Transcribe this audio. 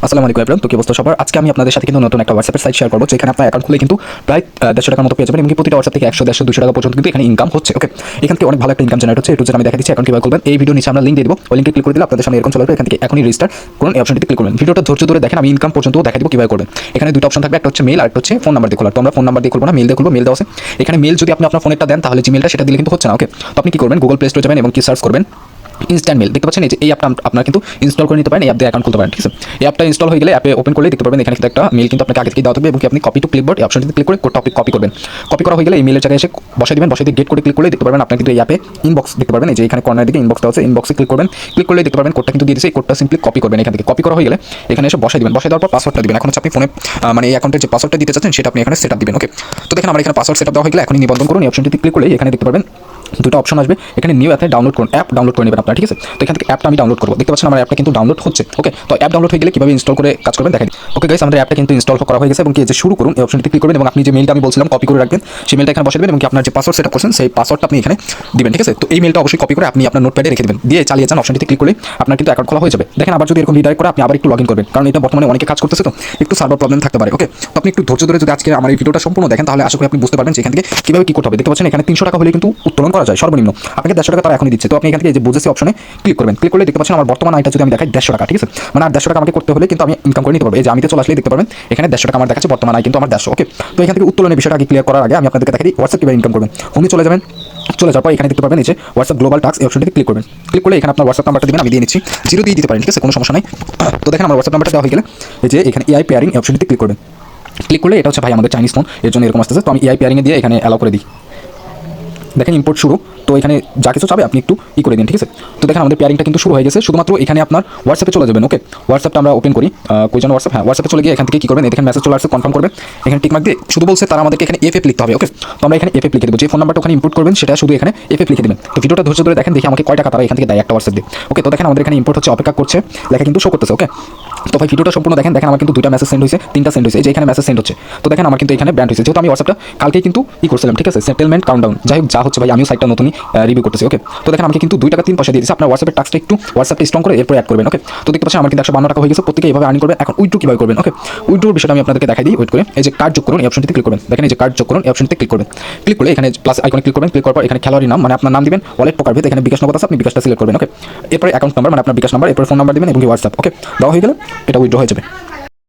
আসসালামু আলাইকুম এভরিওয়ান। তো কি অবস্থা সবার? আজকে আমি আপনাদের সাথে কিন্তু নতুন একটা হোয়াটসঅ্যাপের সাইট শেয়ার করবো, যেখানে আপনার অ্যাকাউন্ট খুলে কিন্তু প্রায় 150 টাকার মতো পেয়ে যাবেন এবং প্রতিটা হোয়াটসঅ্যাপ থেকে 100, 150, 200 টাকা পর্যন্ত কিন্তু এখানে ইনকাম হচ্ছে। ওকে, এখান থেকে অনেক ভালো একটা ইনকাম জেনারেট হচ্ছে। আমি দেখা দিচ্ছি অ্যাকাউন্ট কিভাবে করবেন। এই ভিডিও নিচে আমরা লিঙ্ক দিয়ে দেবো, ওই লিঙ্কে ক্লিক করে দিলে আপনাদের সামনে এরকম চলে আসবে। এখান থেকে এখনই রেজিস্টার করুন, এই অপশনটিতে ক্লিক করবেন। ভিডিওটা ধৈর্য ধরে দেখেন, আমি ইনকাম পর্যন্ত দেখা দিব কিভাবে করবেন। এখানে দুটো অপশন থাকবে, একটা হচ্ছে মেল আর একটা হচ্ছে ফোন নাম্বার দিয়ে খোলা। তো আমরা ফোন নাম্বার দিয়ে খুলবো না, মেল দিয়ে খুলবো। মেল দেওয়া আছে এখানে। মেল যদি আপনি আপনার ফোনেরটা দেন তাহলে জিমেলটা সেটা দিলে কিন্তু হচ্ছে না। ওকে, তো আপনি কি করবেন, গুগল প্লে স্টোরে যাবেন এবং কি সার্চ করবেন ইনস্ট্যান্ট মেল। দেখতে পাচ্ছেন এই যে এই অ্যাপটা আপনারা কিন্তু ইনস্টল করে নিতে পারেন, এই অ্যাপ দিয়ে অ্যাকাউন্ট খুলতে পারেন। ঠিক আছে, এই অ্যাপটা ইনস্টল হয়ে গেলে অ্যাপে ওপেন করলে দেখতে পাবেন এখানে কিন্তু একটা মেল কিন্তু আপনাকে আগে থেকে দেওয়া থাকবে এবং কি আপনি কপি টু ক্লিপবোর্ড এই অপশনটিতে ক্লিক করে টপিক কপি করবেন। কপি করা হয়ে গেলে এই মেলের জায়গায় এসে বসাই দিবেন। বসাই দিয়ে গেট করে ক্লিক করলে দেখতে পারবেন আপনার কিন্তু এই অ্যাপে ইনবক্স দেখতে পারবেন। এই যে এখানে কর্নার দিকে ইনবক্সটা আছে, ইনবক্সে ক্লিক করবেন। ক্লিক করলে দেখতে পারবেন কোডটা কিন্তু দিয়ে দিয়েছে। এই কোডটা সিম্পলি কপি করবেন। এখান থেকে কপি করা হয়ে গেলে এখানে এসে বসাই দিবেন। বসাই দেওয়ার পর পাসওয়ার্ডটা দিবেন। এখন হচ্ছে আপনি ফোনে মানে এই অ্যাকাউন্টের যে পাসওয়ার্ডটা দিতে চাচ্ছেন সেটা আপনি এখানে সেটআপ দিবেন। ওকে, তো দেখেন আমার এখানে পাসওয়ার্ড সেটআপ দেওয়া হয়ে গেলে এখনই নিবন্ধন করুন। এই অপশনটিতে ক্লিক করলে এখানে দেখতে পারবেন দুটো অপশন আসবে। এখানে নিউ অ্যাপে ডাউনলোড করুন, অ্যাপ ডাউনলোড করে নেবেন আপনারা। ঠিক আছে, তো এখান থেকে অ্যাপটা আমি ডাউনলোড করবো। দেখতে পাচ্ছেন আমার অ্যাপটা কিন্তু ডাউনলোড হচ্ছে। ওকে, তো অ্যাপ ডাউনলোড হয়ে গেলে কীভাবে ইনস্টল করে কাজ করবেন দেখেন। ওকে গাইস, আমাদের অ্যাপটা কিন্তু ইনস্টল করা হয়ে গেছে এবং কি যে শুরু করুন এই অপশনটিতে ক্লিক করবেন এবং আপনি যে মেলটা আমি বলছিলাম কপি করে রাখবেন সেই মেলটা এখানে বসে দেবেন এবং কি আপনার যে পাসওয়ার্ড সেটআপ করছেন সেই পাসওয়ার্ডটা আপনি এখানে দিবেন। ঠিক আছে, তো এই মেলটা অবশ্যই কপি করে আপনি আপনার নোটপ্যাডে রেখে দেবেন। দিয়ে চালিয়ে যান, অপশনটিতে ক্লিক করলে আপনার কিন্তু অ্যাকাউন্ট খোলা হয়ে যাবে। দেখেন আবার যদি এরকম রিডাইরেক্ট করে আপনি আবার একটু লগইন করবেন, কারণ এটা বর্তমানে অনেকে কাজ করতেছে তো একটু সার্ভার প্রবলেম থাকতে পারে। ওকে, তো আপনি একটু ধৈর্য ধরে যদি আজকে আমার এই ভিডিওটা সম্পূর্ণ দেখেন তাহলে আশা করি আপনি বুঝতে পারবেন যে এখান থেকে কীভাবে কী করতে হবে। দেখতে পাচ্ছেন এখানে 300 টাকা হলে কিন্তু উত্তোলন করা যায় সর্বনিম্ন। আপনাকে 150 টাকা তারা এখনই দিচ্ছে। তো আপনি এখান থেকে এই যে বুঝেছি অপশনে ক্লিক করবেন। ক্লিক করলে দেখতে পাচ্ছেন আমার বর্তমান আয়টা যদি আমি দেখাই 150 টাকা। ঠিক আছে, মানে আর 150 টাকা আমাকে করতে হলে কিন্তু আমি ইনকাম করে নিতে পারবো। এই যে আমিতে চলে আসলেই দেখতে পারবেন এখানে 150 টাকা আমার দেখাচ্ছে, বর্তমান আয় কিন্তু আমার 150। ওকে, তো এখান থেকে উত্তোলনের বিষয়টা আগে ক্লিয়ার করার আগে আমি আপনাদেরকে দেখাই হোয়াটসঅ্যাপ কীভাবে ইনকাম করবেন। হোমে চলে যাবেন। চলে যাওয়ার পর এখানে দেখতে পারবেন এই যে হোয়াটসঅ্যাপ গ্লোবাল টাস্ক এই অপশনটিতে ক্লিক করবেন। ক্লিক করলে এখানে আপনার হোয়াটসঅ্যাপ নাম্বারটা দিবেন, আমি দিয়ে নিচ্ছি। 0 দিয়ে দিতে পারেন, ঠিক আছে, কোনো সমস্যা নাই। তো দেখেন আমার হোয়াটসঅ্যাপ নাম্বারটা দেওয়া হয়ে গেলে এই যে এখানে এআই পেয়ারিং এই অপশনটিতে ক্লিক করবেন। ক্লিক করলে এটা হচ্ছে ভাই আমাদের চাইনিজ ফোন, এর জন্য এরকম আসতেছে। তো আমি এআই পেয়ারিংয়ে দিয়ে এখানে অ্যালাউ করে দিই। দেখেন ইম্পোর্ট শুরু। তো এখানে যা কিছু চাবে আপনি একটু করে দিন। ঠিক আছে, তো দেখেন আমাদের পেয়ারিংটা কিন্তু শুরু হয়ে গেছে। শুধুমাত্র এখানে আপনার হোয়াটসঅ্যাপে চলে যাবেন। ওকে, হোয়াটসঅ্যাপটা আমরা ওপেন করি। কোই যেন হোয়াটসঅ্যাপ, হ্যাঁ হোয়াটসঅ্যাপে চলে গিয়ে এখান থেকে কী করবেন, এখানে মেসেজ চলে আসছে, কনফার্ম করবেন। এখানে টিকমার্ক দিয়ে শুধু বলছে তারা আমাদেরকে এখানে এফএফ লিখতে হবে। ওকে, তো আমরা এখানে এফএফ লিখে দেবো। যে ফোন নাম্বারটা ওখানে ইম্পোর্ট করবেন সেটা শুধু এখানে এফএফ লিখে দেবেন। তো ভিডিওটা ধৈর্য ধরে দেখেন, দেখি আমাকে কয় টাকা তারা এখান থেকে দেয় একটা হোয়াটসঅ্যাপ দিয়ে। ওকে, তো দেখেন আমাদের এখানে ইম্পোর্ট হচ্ছে, অপেক্ষা করছে, লেখা কিন্তু শো করতেছে। ওকে, তো ভাই ভিডিওটা সম্পূর্ণ দেখেন। দেখেন আমার কিন্তু 2টা মেসেজ সেন্ড হয়েছে, 3টা সেন্ড হয়েছে। এই যে এখানে মেসেজ সেন্ড হচ্ছে। তো দেখেন আমার কিন্তু এখানে ব্যান্ড হয়েছে, যেহেতু আমি হোয়াটসঅ্যাপটা কালকেই কিন্তু করছিলাম। ঠিক আছে, সেটেলমেন্ট কাউন্টডাউন যাই হোক যা হচ্ছে ভাই, আমিও সাইটটা নতুনই রিভিউ করতেছি। ওকে, তো দেখেন আমাকে কিন্তু 2 টাকা 3 পয়সা দিয়ে দিচ্ছে। আপনার হোয়াটসঅ্যাপের টাক্সটা একটু হোয়াটসঅ্যাপটা স্ট্রং করে এরপর অ্যাড করবেন। ওকে, তো দেখতে পাচ্ছেন আমার কিন্তু 152 টাকা হয়ে গেছে। প্রত্যেকে এইভাবে আর্নিং করবেন। এখন উইথড্র কীভাবে করবেন। ওকে, উইথড্রোর বিষয়টা আমি আপনাদেরকে দেখাই দিই। ওয়েট করে এই যে কার্ড যোগ করুন এই অপশনটিতে ক্লিক করবেন। দেখেন এই যে কার্ড যোগ করুন এই অপশনটিতে ক্লিক করবেন। ক্লিক করলে এখানে প্লাস আইকনে ক্লিক করবেন। ক্লিক করার পর এখানে খেলোয়াড়ের নাম মানে আপনার নাম দিবেন, ওয়ালেট প্রকার ভেদ এখানে বিকাশ নগদ আছে, আপনি বিকাশটা সিলেক্ট করবেন। ওকে, এরপরে অ্যাকাউন্ট নাম্বার মানে আপনার বিকাশ নাম্বার, এরপর ফোন নাম্বার দিবেন এবং হোয়াটসঅ্যাপ। ওকে, দেওয়া হয়ে গেলে এটা উইথড্র হয়ে যাবে।